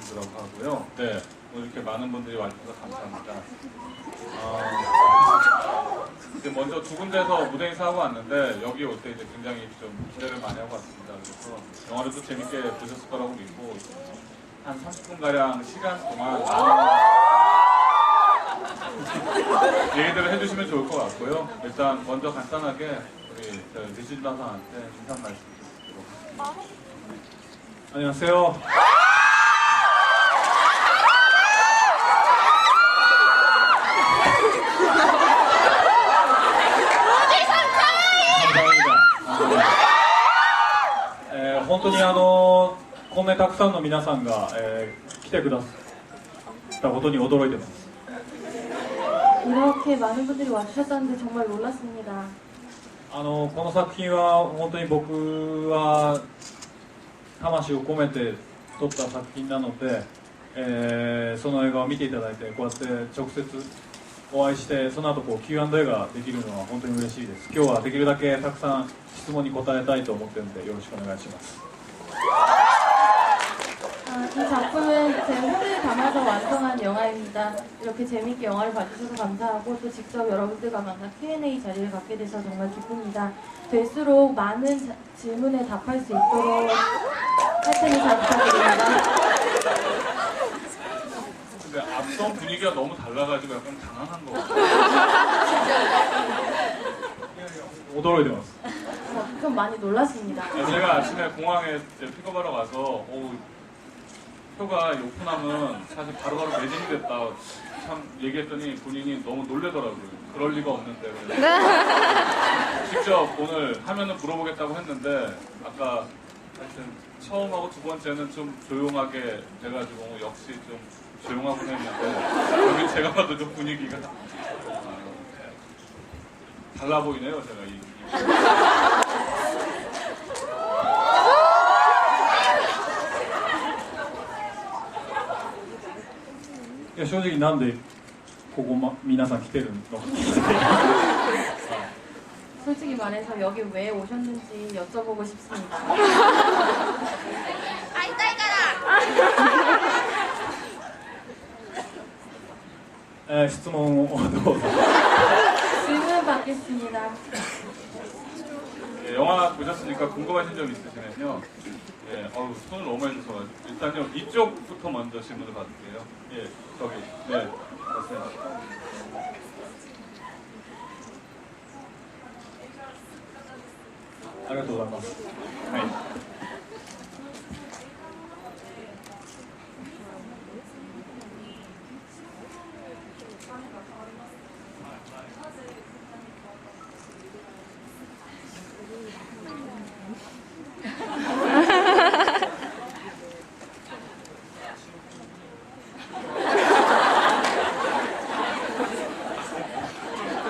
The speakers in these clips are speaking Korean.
배우라고 하고요. 네, 오늘 이렇게 많은 분들이 와주셔서 감사합니다. 이제 먼저 두 군데서 무대 인사하고 왔는데 여기 올 때 이제 굉장히 좀 기대를 많이 하고 왔습니다. 그래서 영화를 또 재밌게 보셨을 거라고 믿고 한 30분가량 시간 동안 얘기들을 해주시면 좋을 것 같고요. 일단 먼저 간단하게 우리 리즈 마사한테 인사 말씀 드리도록 하겠습니다. 안녕하세요.本当にこんなにたくさんの皆さんが、来てくださったことに驚いてます。 이렇게 많은 분들이 와주셨다는데 정말 놀랐습니다. この作品は本当に僕は魂を込めて撮った作品なので、その映画を見ていただいてこうやって直接お会いしてその後Q&A ができるのは本当に嬉しいです。今日はできるだけたくさん質問に答えたいと思っているのでよろしくお願いします。 이 작품은 제 혼을 담아서 완성한 영화입니다. 이렇게 재밌게 영화를 봐주셔서 감사하고 또 직접 여러분들과 만나 Q&A 자리를 갖게 돼서 정말 기쁩니다. 될수록 많은 질문에 답할 수 있도록 할 테니 잘 부탁드립니다. 근데 앞선 분위기가 너무 달라가지고 약간 당황한 거 같아요. 驚いてます。 좀 많이 놀랐습니다. 제가 아침에 공항에 픽업하러 가서 표가 오픈하면 사실 바로바로 매진이 됐다 참 얘기했더니 본인이 너무 놀래더라고요. 그럴 리가 없는데 직접 오늘 하면은 물어보겠다고 했는데 아까 하여튼 처음하고 두 번째는 좀 조용하게 돼가지고 역시 좀 조용하곤 했는데 여기 제가 봐도 좀 분위기가 달라 보이네요. 제가 이 いや正直なんでここ皆さん来てるのか 솔직히 말해서 여기 왜 오셨는지 여쭤보고 싶습니다. 会いたいから 質問をどうぞ 질문 받겠습니다. 영화 보셨으니까 궁금하신 점 있으시면요. 예, 손을 너무 많이 주셔서 일단요 이쪽부터 먼저 질문을 받을게요. 예, 저기, 네, 맞습니다. 감사합니다. 네.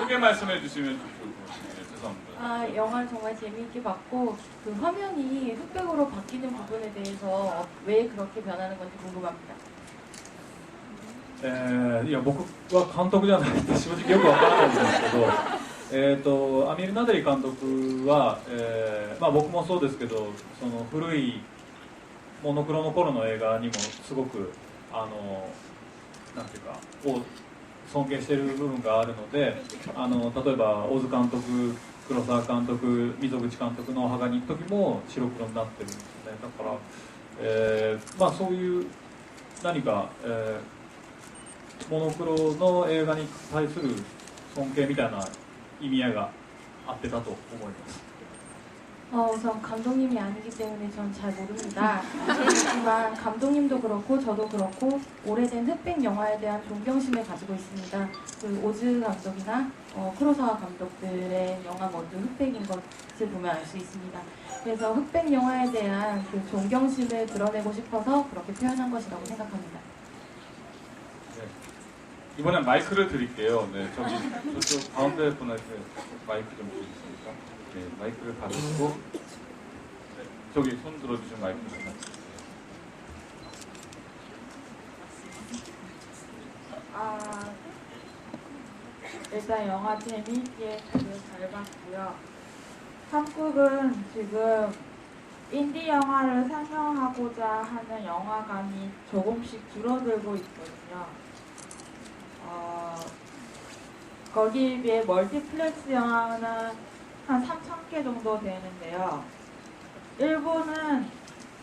크게 말씀해 주시면 좋을 것 같아요. 죄송합니다. 영화를 정말 재미있게 봤고 그 화면이 흑백으로 바뀌는 부분에 대해서 왜 그렇게 변하는 건지 궁금합니다. いや僕は監督じゃないんで正直よくわからないんですけど、アミール・ナデリ監督は、僕もそうですけどその古いモノクロの頃の映画にもすごくなんていうかを尊敬している部分があるので、例えば大津監督、黒沢監督、溝口監督のお墓に行く時も白黒になってるんですね。だから、そういう何か、モノクロの映画に対する尊敬みたいな意味合いがあってたと思います。 우선 감독님이 아니기 때문에 전 잘 모릅니다. 하지만 감독님도 그렇고 저도 그렇고 오래된 흑백 영화에 대한 존경심을 가지고 있습니다. 그 오즈 감독이나 쿠로사와 감독들의 영화 모두 흑백인 것을 보면 알 수 있습니다. 그래서 흑백 영화에 대한 그 존경심을 드러내고 싶어서 그렇게 표현한 것이라고 생각합니다. 네. 이번엔 마이크를 드릴게요. 네, 저기 저쪽 가운데 분한테 마이크 좀 주시겠습니까? 네, 마이크를 받으시고 네, 저기 손 들어주신 마이크 좀 주세요. 일단 영화 재미있게 잘 봤고요. 한국은 지금 인디 영화를 상영하고자 하는 영화관이 조금씩 줄어들고 있거든요. 거기에 비해 멀티플렉스 영화는 한 3,000개 정도 되는데요. 일본은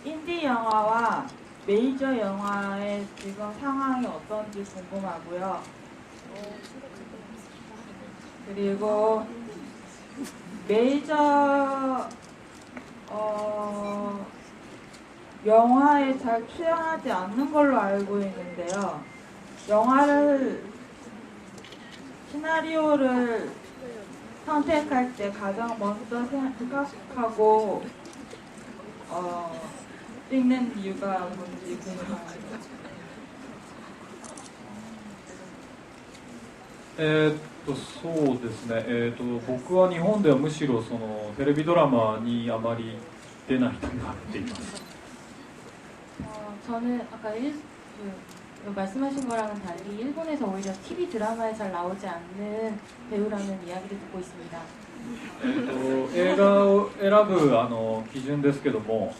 인디 영화와 메이저 영화의 지금 상황이 어떤지 궁금하고요. 그리고 메이저 영화에 잘 출연하지 않는 걸로 알고 있는데요. 영화를 시나리오를 선택할 때 가장 먼저 생각하고 찍는 이유가 뭔지 궁금합니다. そうですね、僕は日本ではむしろそのテレビドラマにあまり出ないと言われています。 저는 아까 말씀하신 거랑은 달리 일본에서 오히려 TV 드라마에 잘 나오지 않는 배우라는 이야기를 듣고 있습니다. 映画を選ぶ基準ですけども、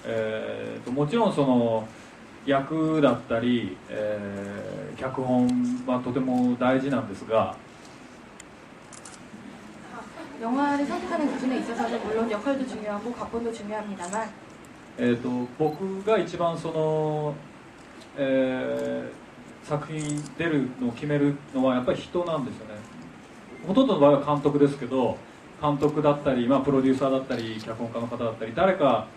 もちろんその役だったり、脚本はとても大事なんですが、 영화를 선택하는 기준에 있어서는 물론 역할도 중요하고 각본도 중요합니다만, 僕が一番その、作品に出るのを決めるのはやっぱり人なんですよね。ほとんどの場合は監督ですけど、監督だったり、プロデューサーだったり脚本家の方だったり誰か、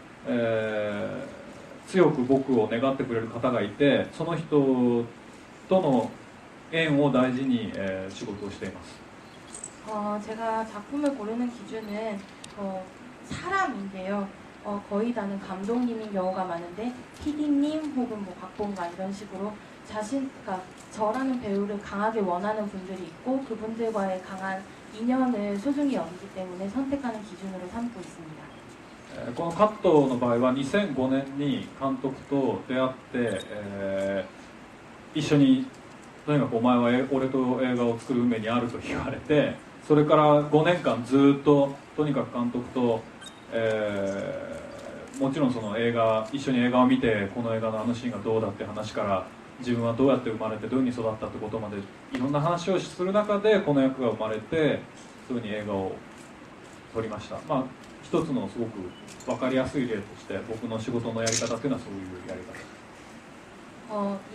強く僕を願ってくれる方がいて、その人との縁を大事に、仕事をしています。 제가 작품을 고르는 기준은 사람인데요. 거의 다는 감독님인 경우가 많은데 PD님 혹은 뭐 각본가 이런 식으로 그러니까 저라는 배우를 강하게 원하는 분들이 있고 그분들과의 강한 인연을 소중히 여기기 때문에 선택하는 기준으로 삼고 있습니다. このカットの場合は2005年に監督と出会って、一緒にとにかくお前は俺と映画を作る運命にあると言われて、それから5年間ずっととにかく監督と、もちろんその一緒に映画を見てこの映画のあのシーンがどうだって話から自分はどうやって生まれてどういうふうに育ったってことまでいろんな話をする中でこの役が生まれてそういうふうに映画を撮りました。一つのすごく分かりやすい例として僕の仕事のやり方っていうのはそういうやり方です。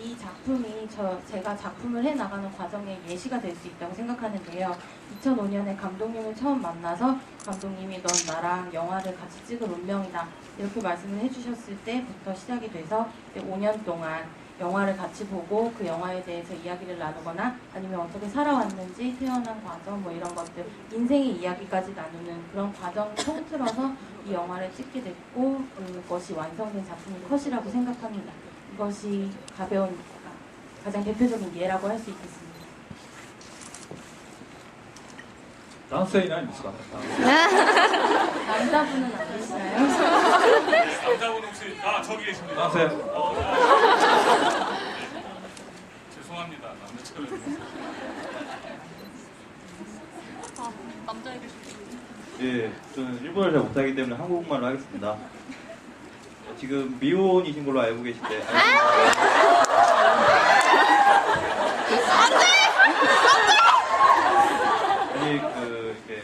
이 작품이 제가 작품을 해나가는 과정에 예시가 될 수 있다고 생각하는데요. 2005년에 감독님을 처음 만나서 감독님이 넌 나랑 영화를 같이 찍을 운명이다 이렇게 말씀을 해주셨을 때부터 시작이 돼서 5년 동안 영화를 같이 보고 그 영화에 대해서 이야기를 나누거나 아니면 어떻게 살아왔는지 태어난 과정 뭐 이런 것들 인생의 이야기까지 나누는 그런 과정을 통틀어서 이 영화를 찍게 됐고 그것이 완성된 작품이 컷이라고 생각합니다. 이것이 가벼운 가장 대표적인 예라고 할 수 있겠습니다. 男性いないんですかね。 남자분은 안 계시나요? 남자분 혹시 저기 계십니다. 남세. 죄송합니다. 남자처럼. 남자애들. 예, 저는 일본어를 잘 못하기 때문에 한국말로 하겠습니다. 지금 미혼이신 걸로 알고 계신데. 아직 이렇게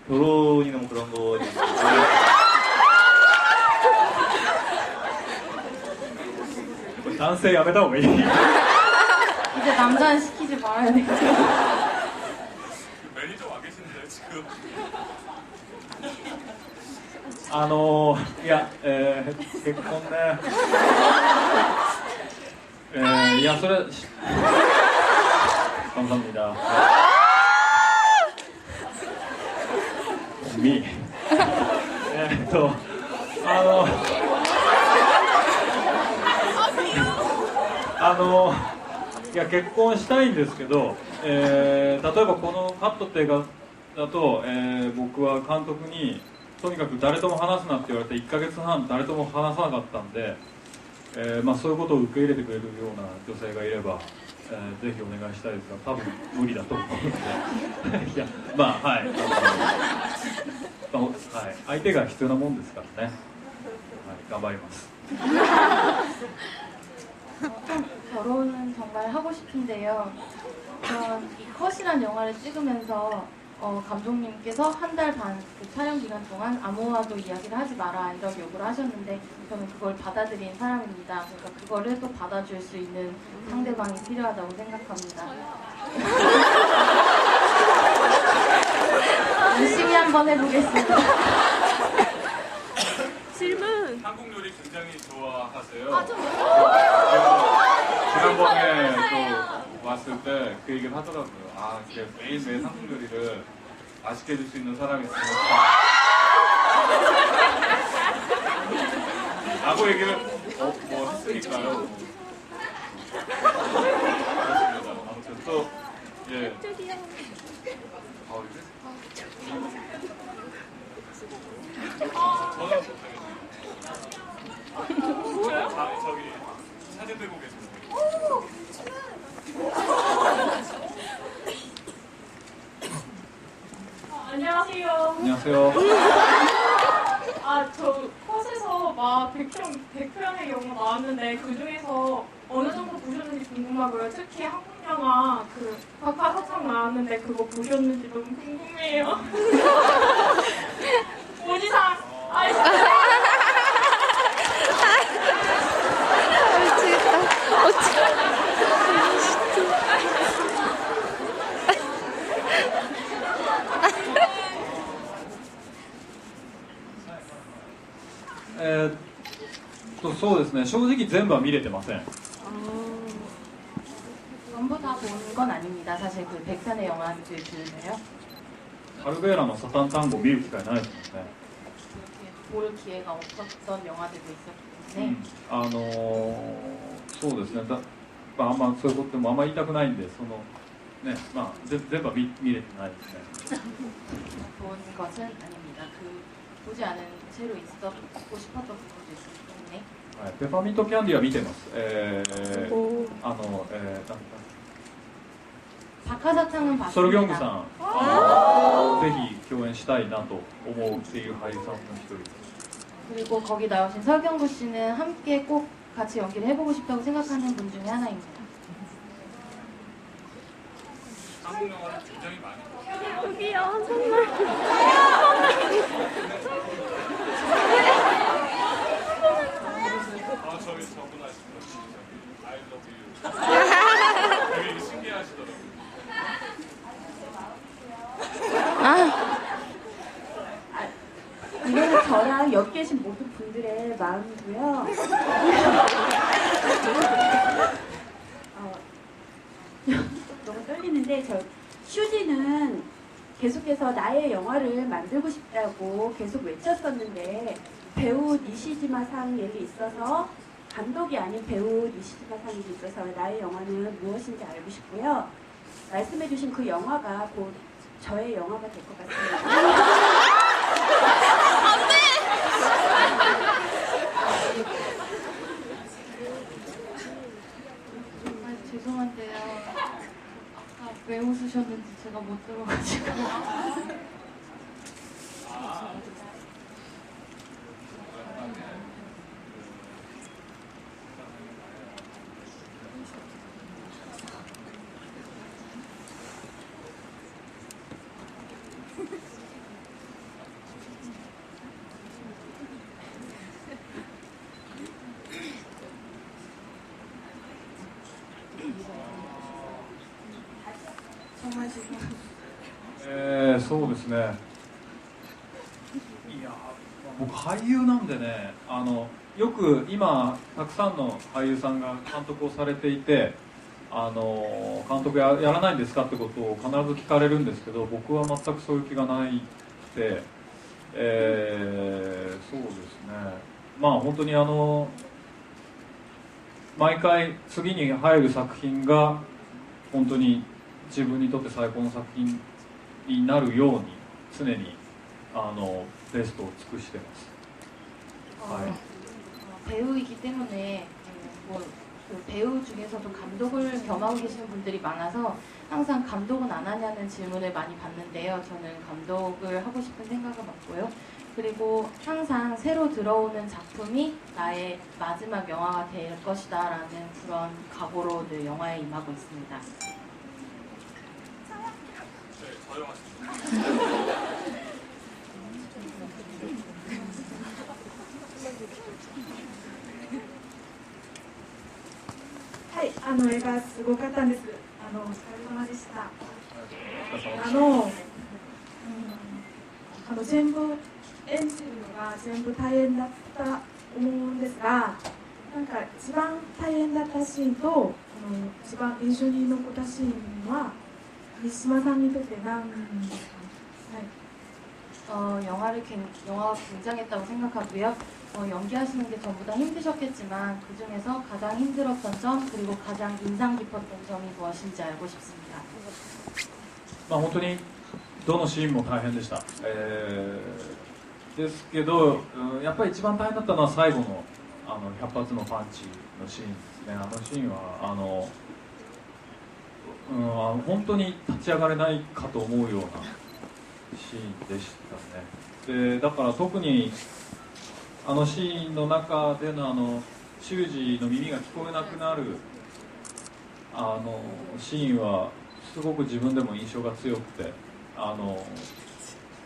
결혼이나 뭐 그런 거. 남세 やめた方がいい。 이제 남자는 시키지 말아야 돼요. 매니저 와 계신데 지금. いや、結婚ね。いや、それ、감사합니다。み。いや、結婚したいんですけど、例えばこのカットって映画だと、僕は監督に、とにかく誰とも話すなって言われて1ヶ月半誰とも話さなかったんで、そういうことを受け入れてくれるような女性がいれば、ぜひお願いしたいですが多分無理だと思うのでいやはい、はい、相手が必要なもんですからね、はい、頑張ります。 결혼은 정말 하고 싶은데요. 전 이 컷이란 영화를 찍으면서 감독님께서 한 달 반 그 촬영 기간 동안 아무와도 이야기를 하지 마라 이런 요구를 하셨는데 저는 그걸 받아들인 사람입니다. 그러니까 그거를 또 받아줄 수 있는 상대방이 필요하다고 생각합니다. 열심히 한번 해보겠습니다. 질문. 한국 요리 굉장히 좋아하세요. 지난번에 또 왔을 때 그 얘기를 하더라고요. 아, 이제 매일매일 한국 요리를 맛있게 해줄 수 있는 사람이 있으면 라고 얘기를 뭐 했으니까요. 그렇습니다. 아무튼 또 예. 저는 저기 사진 들고 계십니다. 안녕하세요. 안녕하세요. 저 컷에서 막 100편의 영화 나왔는데 그 중에서 어느 정도 보셨는지 궁금하고요. 특히 한국 영화 그 박하사탕 나왔는데 그거 보셨는지 너무 궁금해요. 오지상.そうですね、正直全部は見れてません。 전부 다 본 건 아닙니다. 사실 그 100편의 영화들 중에요. カルベーラのサタン単語を見る機会ないですもんね。 볼 기회가 없었던 영화들도 있었기 때문에 そうですね、まあ、あんまそういうことでもあんま言いたくないんで、ね、まあ、全部は見れてないですね。 본 것은 아닙니다. 보지 않은 채로 있었고 싶었던 부분도 있기 때문에 はい、ペパーミントキャンディは見てます。박하사탕은 봤습니다. ソルギョングさん、ぜひ共演したいなと思うっていう俳優さんの一人です。 그리고 거기 나오신 설경구 씨는 함께 꼭 같이 연기를 해보고 싶다고 생각하는 분 중에 하나입니다. 한국 영화를 굉장히 많이 봤어요. 여기요, 선물. 저기 저분 아시죠? I love you. 되게 신기하시더라고요. 이거는 저랑 옆 계신 모든 분들의 마음이고요. 너무 떨리는데 슈지는 계속해서 나의 영화를 만들고 싶다고 계속 외쳤었는데 배우 니시지마 상이 있어서 감독이 아닌 배우 니시지마 상이 있어서 나의 영화는 무엇인지 알고 싶고요. 말씀해주신 그 영화가 곧 저의 영화가 될 것 같습니다. 죄송한데요. 아까 왜 웃으셨는지 제가 못 들어가지고. 정말 지금 そうですね。いや、僕俳優なんでね、よく今たくさんの俳優さんが監督をされていて、監督やらないんですかってことを必ず聞かれるんですけど、僕は全くそういう気がないって、そうですね。まあ本当に毎回次に入る作品が本当に自分にとって最高の作品になるように常にベストを尽くしてます。はい。 배우이기 때문에 뭐 그 배우 중에서도 감독을 겸하고 계시는 분들이 많아서 항상 감독은 안 하냐는 질문을 많이 받는데요. 저는 감독을 하고 싶은 생각은 없고요. 그리고 항상 새로 들어오는 작품이 나의 마지막 영화가 될 것이다 라는 그런 각오로 늘 영화에 임하고 있습니다. 네, 저요. はい、映画すごかったんです。お疲れ様でした。全部演じるのが全部大変だったと思うんですが、なんか一番大変だったシーンと一番印象に残ったシーンは西島さんにとって何ですか？영화가 굉장했다고 생각하고요. 연기하시는 게 전부 다 힘드셨겠지만 그 중에서 가장 힘들었던 점 그리고 가장 인상 깊었던 점이 무엇인지 알고 싶습니다. 本当にどのシーンも大変でした、ですけど、やっぱり一番大変だったのは最後の100発のパンチのシーンですね。あのシーンは本当に立ち上がれないかと思うようなシーンでしたね。でだから特にあのシーンの中での修二の耳が聞こえなくなるシーンはすごく自分でも印象が強くて、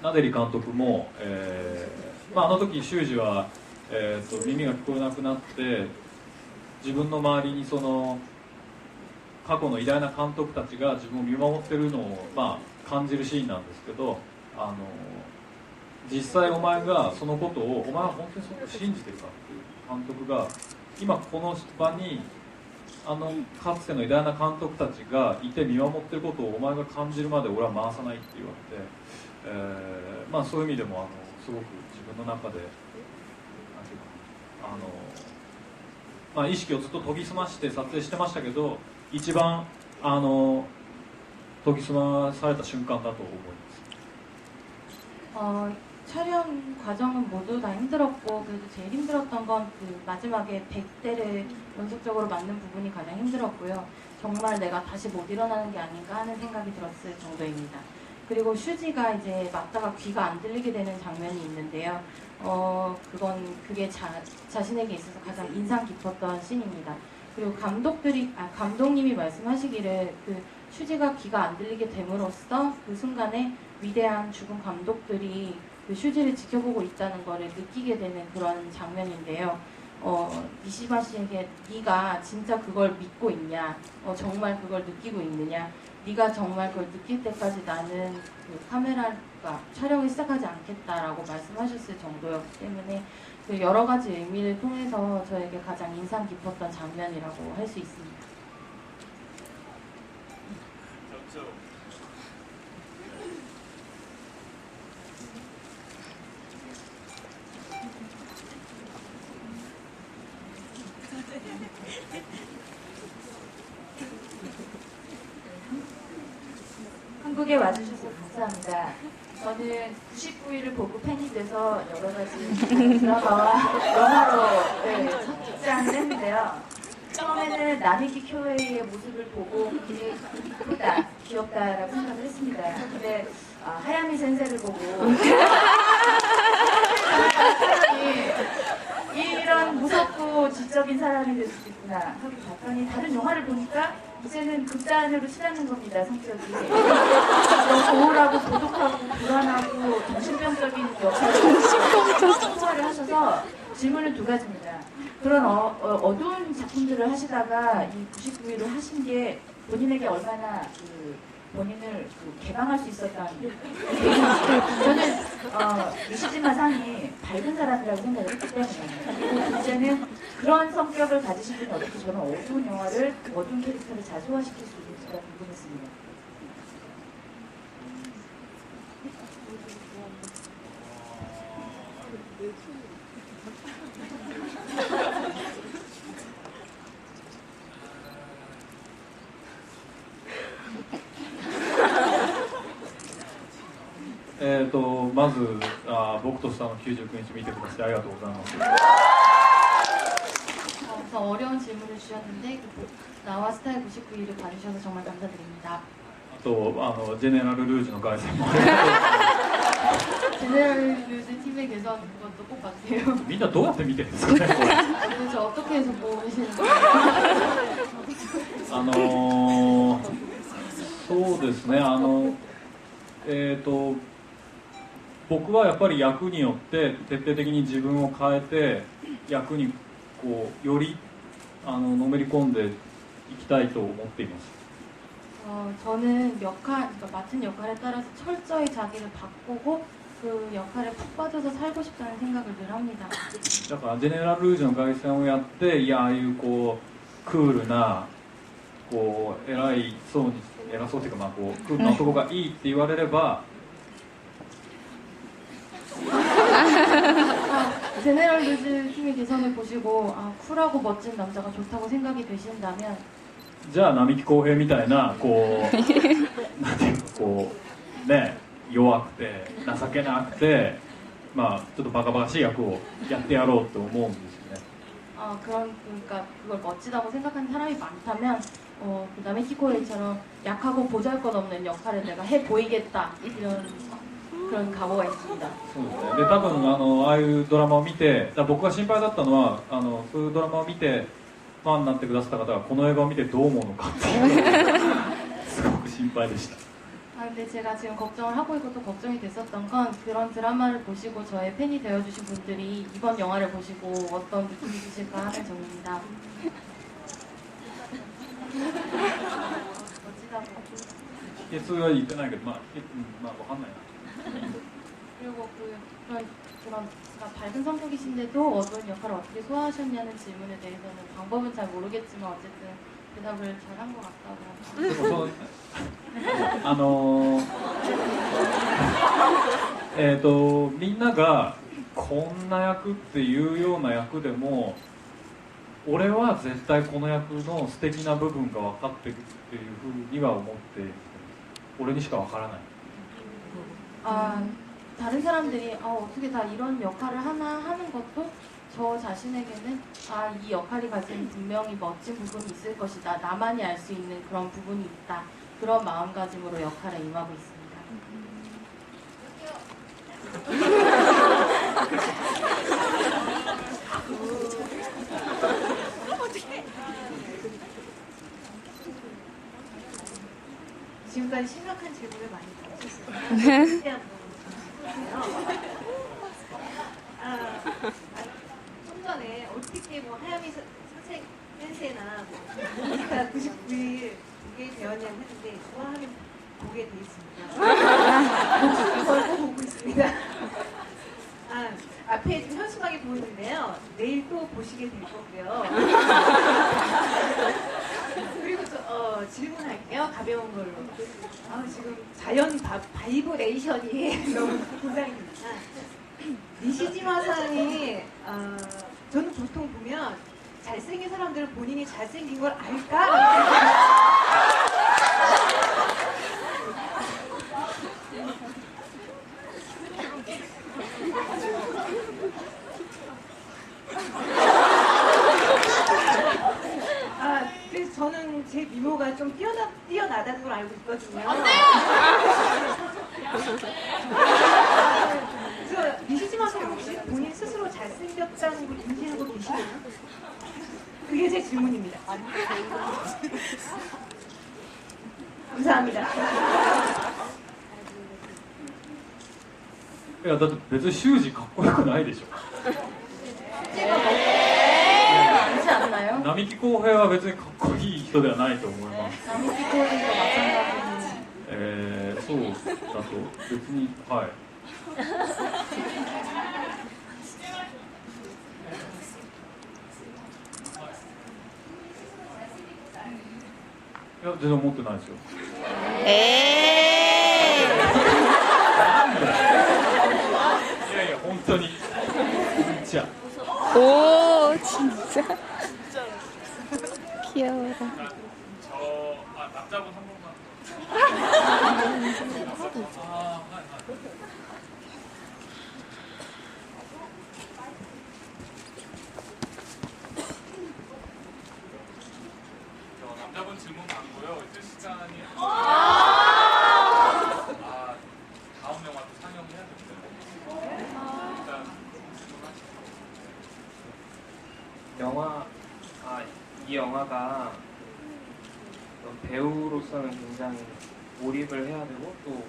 ナデリ監督も、あの時修二は、耳が聞こえなくなって自分の周りにその過去の偉大な監督たちが自分を見守ってるのを、感じるシーンなんですけど、実際お前がそのことをお前は本当にそう信じてるかっていう監督が今この場にかつての偉大な監督たちがいて見守ってることをお前が感じるまで俺は回さないって言われて、そういう意味でもすごく自分の中でなんていうか意識をずっと研ぎ澄まして撮影してましたけど、一番研ぎ澄まされた瞬間だと思います。 촬영 과정은 모두 다 힘들었고 그래도 제일 힘들었던 건 그 마지막에 100대를 연속적으로 맞는 부분이 가장 힘들었고요. 정말 내가 다시 못 일어나는 게 아닌가 하는 생각이 들었을 정도입니다. 그리고 슈지가 이제 맞다가 귀가 안 들리게 되는 장면이 있는데요. 그게 자신에게 있어서 가장 인상 깊었던 씬입니다. 그리고 감독님이 말씀하시기를 그 슈지가 귀가 안 들리게 됨으로써 그 순간에 위대한 죽은 감독들이 그 슈지를 지켜보고 있다는 것을 느끼게 되는 그런 장면인데요. 미시마 씨에게 네가 진짜 그걸 믿고 있냐? 정말 그걸 느끼고 있느냐? 네가 정말 그걸 느낄 때까지 나는 그 카메라가 촬영을 시작하지 않겠다라고 말씀하셨을 정도였기 때문에 그 여러 가지 의미를 통해서 저에게 가장 인상 깊었던 장면이라고 할 수 있습니다. 한국에 와주셔서 감사합니다. 저는 99일을 보고 팬이 돼서 여러 가지 드라마와 영화로 첫 직장을 했는데요. 처음에는 나미키 쿄헤이의 모습을 보고 굉장히 이쁘다, 귀엽다라고 생각을 했습니다. 근데 하야미 센세를 보고 이런 무섭고 지적인 사람이 될 수도 있구나 하고 봤더니 다른 영화를 보니까 이제는 극단으로 치닫는 겁니다, 성격이. 너무 우울하고 고독하고 불안하고 정신병적인 역할을 소화를 하셔서 질문은 두 가지입니다. 그런 어두운 작품들을 하시다가 이 99일을 하신 게 본인에게 얼마나 본인을 개방할 수 있었던 저는 미시지마 상이 밝은 사람이라고 생각을 했기 때문에 그리고 둘째는 그런 성격을 가지신 분이 어떻게 저는 어두운 영화를 어두운 캐릭터를 잘 소화시킬 수 있을지가 궁금했습니다. 네, まず僕とスタの99日見てくださいありがとうございます。 더 어려운 질문을 주셨는데 나와 스타의 99일을 봐주셔서 정말 감사드립니다. とジェネラルルージュの凱旋も 제네럴 루즈 팀의 개선 그것도 꼭 같아요. みんなどうやって見てるんですかねこれ 도대체 어떻게 해서 보시는 거예요? そうですね僕はやっぱり役によって徹底的に自分を変えて役にこうよりのめり込んでいきたいと思っています 저는 그러니까 맡은 역할에 따라서 철저히 자기를 바꾸고 그 역할에 푹 빠져서 살고 싶다는 생각을 늘 합니다. だからジェネラルルージュの凱旋をやっていやああいうこうクールなこう偉そうっていうかまあこうクールな男がいいって言われれば 제네럴 루즈 팀의 개선을 보시고 쿨하고 멋진 남자가 좋다고 생각이 되신다면 じゃあ並木浩平みたいなこうなんていうかこうね弱くて情けなくてまあちょっとバカバカしい役をやってやろうと思うんですよね 그러니까 그걸 멋지다고 생각하는 사람이 많다면 그 남의 키코에이처럼 약하고 보잘것없는 역할을 내가 해 보이겠다 이런 그런 각오가 있습니다. そうですねで多分ああいうドラマを見て僕が心配だったのはそういうドラマを見てファンになってくださった方がこの映画を見てどう思うのかっていうのがすごく心配でした 근데 제가 지금 걱정을 하고 있고 또 걱정이 됐었던 건 그런 드라마를 보시고 저의 팬이 되어주신 분들이 이번 영화를 보시고 어떤 느낌이 드실까 하는 점입니다. 멋지다고. 秘訣は言ってないけどまあわかんないな 그리고 그런 그러니까 밝은 성격이신데도 어떤 역할을 어떻게 소화하셨냐는 질문에 대해서는 방법은 잘 모르겠지만 어쨌든 대답을 잘한 것 같다고. でもみんながこんな役っていうような役でも俺は絶対この役の素敵な部分が分かってるっていうふうには思っている俺にしか分からない 다른 사람들이 어떻게 다 이런 역할을 하나 하는 것도 저 자신에게는 이 역할이 가진 분명히 멋진 부분이 있을 것이다. 나만이 알 수 있는 그런 부분이 있다. 그런 마음가짐으로 역할에 임하고 있습니다. 지금까지 심각한 질문을 많이 받으셨어요. 좀 전에 어떻게 뭐 하야미 선생 센세나 뭐 99일 보게 되었냐고 했는데 좋아하면 보게 돼 있습니다. 이걸 또 보고 있습니다. 앞에 좀 현수막이 보이는데요. 내일 또 보시게 될 거고요. 그리고 또 질문할게요. 가벼운 걸로. 지금 자연 바이브레이션이 너무 고장입니다. 니시지마상이 저는 보통 보면 잘생긴 사람들은 본인이 잘생긴 걸 알까? 그래서 저는 제 미모가 좀 뛰어나다는 걸 알고 있거든요. 그래서 니시지마상 혹시 본인 스스로 잘생겼다는 걸 인지하고 계시나요? 그게 제 질문입니다. 감사합니다. いやだって別に修二かっこよくないでしょ 그렇지 않나요? 並木浩平は別にかっこいい人ではないと思います 남의 키코에이도 마찬가지로 そうだと別にはいいや全然思ってないですよいやいや本当にじゃ 오 진짜 귀여워라. 남자분 한 번만. 남자분 질문 받고요. 이제 시간이. 배우로서는 굉장히 몰입을 해야 되고 또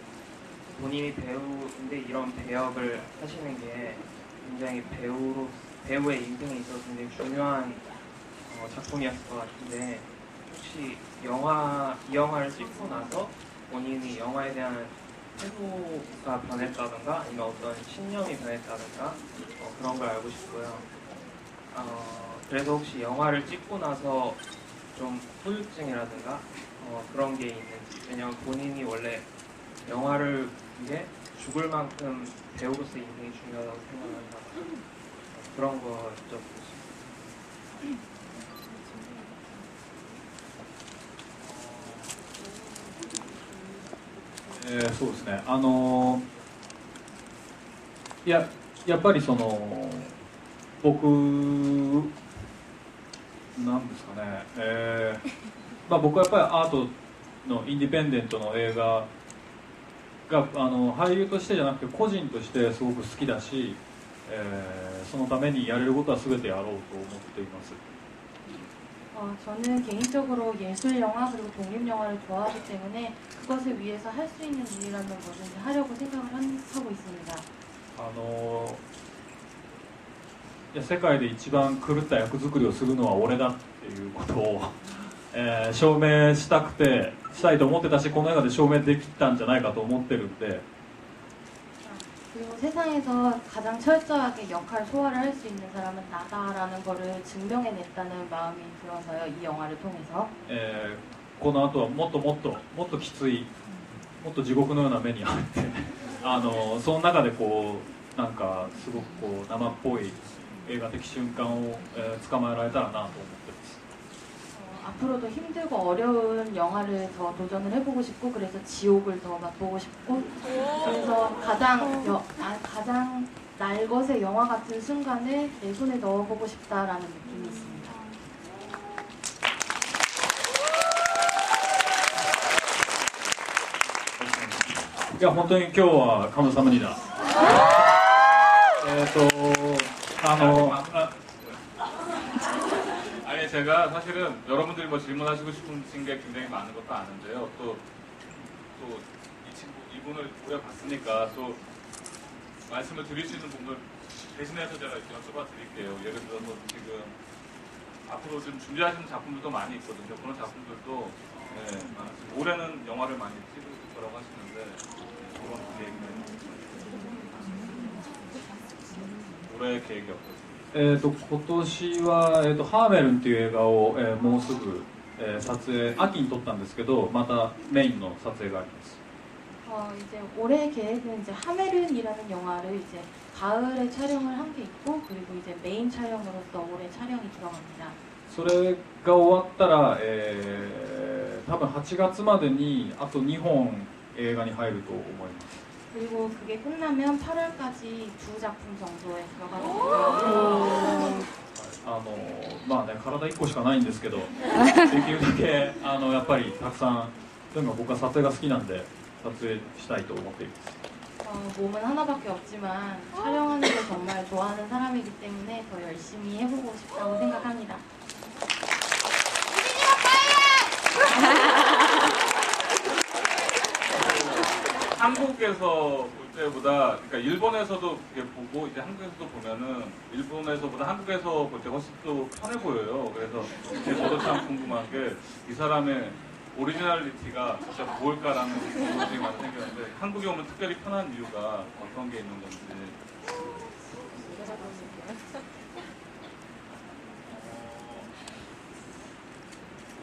본인이 배우인데 이런 배역을 하시는 게 굉장히 배우의 인생에 있어서 굉장히 중요한 작품이었을 것 같은데 혹시 이 영화를 찍고 나서 본인이 영화에 대한 태도가 변했다든가 아니면 어떤 신념이 변했다든가 그런 걸 알고 싶고요. 그래서 혹시 영화를 찍고 나서 좀 후유증이라든가 그런 게 있는지, 왜냐면 본인이 원래 영화를 위해 죽을 만큼 배우로서 인생이 중요하다고 생각한다. 그런 거 여쭤보고 싶습니다. そうですね、やっぱりその僕なんですかね、僕はやっぱりアートのインディペンデントの映画が俳優としてじゃなくて個人としてすごく好きだし、そのためにやれることは全てやろうと思っています。 저는 개인적으로 예술 영화 그리고 독립 영화를 좋아하기 때문에 그것을 위해서 할 수 있는 일이라면 뭐든지 하려고 생각을 하고 있습니다. 世界で一番狂った役作りをするのは俺だっていうことを、証明したいと思ってたし、この映画で証明できたんじゃないかと思ってるんで。 그리고 세상에서 가장 철저하게 역할 소화를 할 수 있는 사람은 나다라는 거를 증명해냈다는 마음이 들어서요. 이 영화를 통해서. この後はもっときつい、もっと地獄のような目に遭ってその中でこうなんかすごくこう生っぽい映画的瞬間を、捕まえられたらなと思ってます。 앞으로도 힘들고 어려운 영화를 더 도전을 해보고 싶고 그래서 지옥을 더 맛보고 싶고 그래서 가장 날것의 영화 같은 순간을 내 손에 넣어보고 싶다라는 느낌이 있습니다. いや本当に今日はカムサムニダ。아니 제가 사실은 여러분들이 뭐 질문하시고 싶으신 게 굉장히 많은 것도 아는데요. 또 이분을 오래 봤으니까 또 말씀을 드릴 수 있는 부분을 대신해서 제가 이렇게 여쭤봐 드릴게요. 예를 들어서 지금 앞으로 좀 준비하시는 작품들도 많이 있거든요. 그런 작품들도 많습니다. 올해는 영화를 많이 찍을 거라고 하시는데 그런 계획은 올해 계획이 어떠세요? 今年は、ハーメルンという映画を、もうすぐ、撮影秋に撮ったんですけどまたメインの撮影があります。 이제 올해 계획은 이제 하메른이라는 영화를 이제 가을에 촬영을 한 게 있고 그리고 이제 메인 촬영으로서 올해 촬영이 들어갑니다. それが終わったら、多分8月までにあと2本映画に入ると思います。 그리고 그게 끝나면 8월까지 2작품 정도에 들어가거든요. まあね体1個しかないんですけどできるだけやっぱりたくさんというのは僕は撮影が好きなんで撮影したいと思っています。 몸은 하나밖에 없지만 촬영하는 걸 정말 좋아하는 사람이기 때문에 더 열심히 해보고 싶다고 생각합니다. 한국에서 볼 때보다, 그러니까 일본에서도 이렇게 보고 이제 한국에서도 보면은 일본에서보다 한국에서 볼 때 훨씬 또 편해 보여요. 그래서 저도 참 궁금한 게 이 사람의 오리지널리티가 진짜 뭘까라는 궁금증이 많이 생겼는데 한국에 오면 특별히 편한 이유가 어떤 게 있는 건지.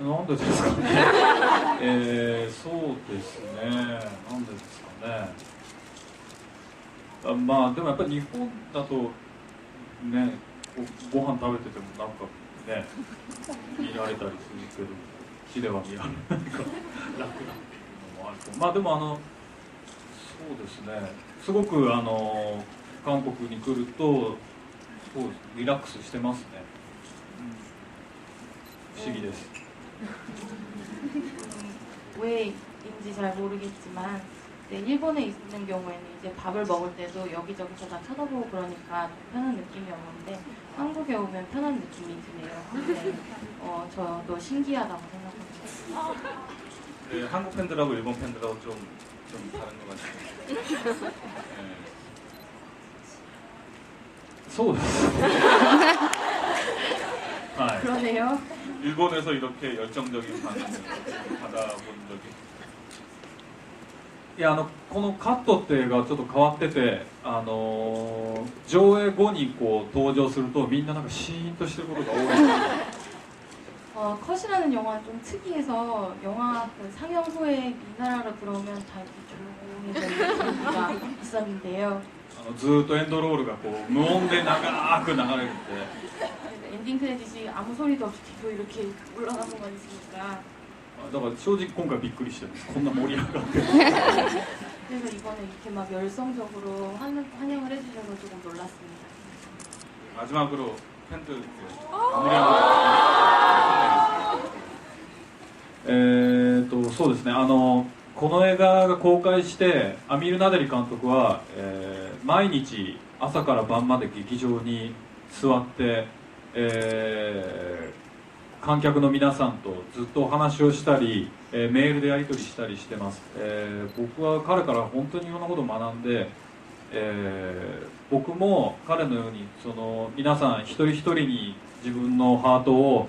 なんでですかね。そうですね。なんでですかね。まあでもやっぱり日本だとね、ご飯食べててもなんかね見られたりするけど、火では見られないから楽だっていうのもあると。まあでもそうですね。すごく韓国に来るとそうリラックスしてますね。不思議です。 왜인지 잘 모르겠지만 일본에 있는 경우에는 이제 밥을 먹을 때도 여기저기서 다 쳐다보고 그러니까 편한 느낌이 없는데 한국에 오면 편한 느낌이 드네요. 근데 저도 신기하다고 생각합니다. 네, 한국 팬들하고 일본 팬들하고 좀 다른 것 같아요. 네. そうですはい 그러네요. 일본에서 이렇게 열정적인 반응을 받아본 적이 いやこのカットって映画はちょっと変わってて、上映後にこう登場するとみんななんかシーンとしてることが多いんですよ 컷이라는 영화는 좀 특이해서 영화 그 상영 후에 이 나라로 들어오면 다 이렇게 조용해지는 분위기가 있었는데요. ずーっとエンドロールがこう無音で長く流れるんで 엔딩 크레딧이 아무 소리도 없이 뒤로 이렇게 올라가는 거 있으니까 だから正直今回びっくりしてるんですこんな盛り上がって 그래서 이번에 이렇게 막 열성적으로 환영을 해주셔서 조금 놀랐습니다. 마지막으로 팬들 마무리하고 そうですねこの映画が公開してアミール・ナデリ監督は、毎日朝から晩まで劇場に座って、観客の皆さんとずっとお話をしたり、メールでやり取りしたりしてます、僕は彼から本当にいろんなことを学んで、僕も彼のようにその皆さん一人一人に自分のハートを、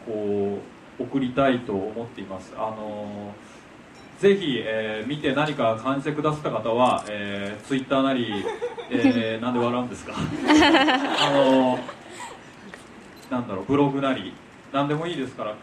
こう送りたいと思っています。ぜひ、見て何か感じてくださった方は、ツイッターなり、なんで笑うんですかなんだろうブログなり何でもいいですから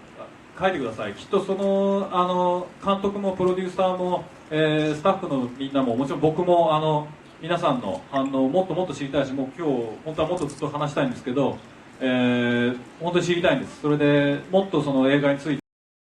書いてください。きっとその監督もプロデューサーも、スタッフのみんなももちろん僕も皆さんの反応をもっともっと知りたいし、もう今日本当はもっとずっと話したいんですけど、本当に知りたいんです。それでもっとその映画について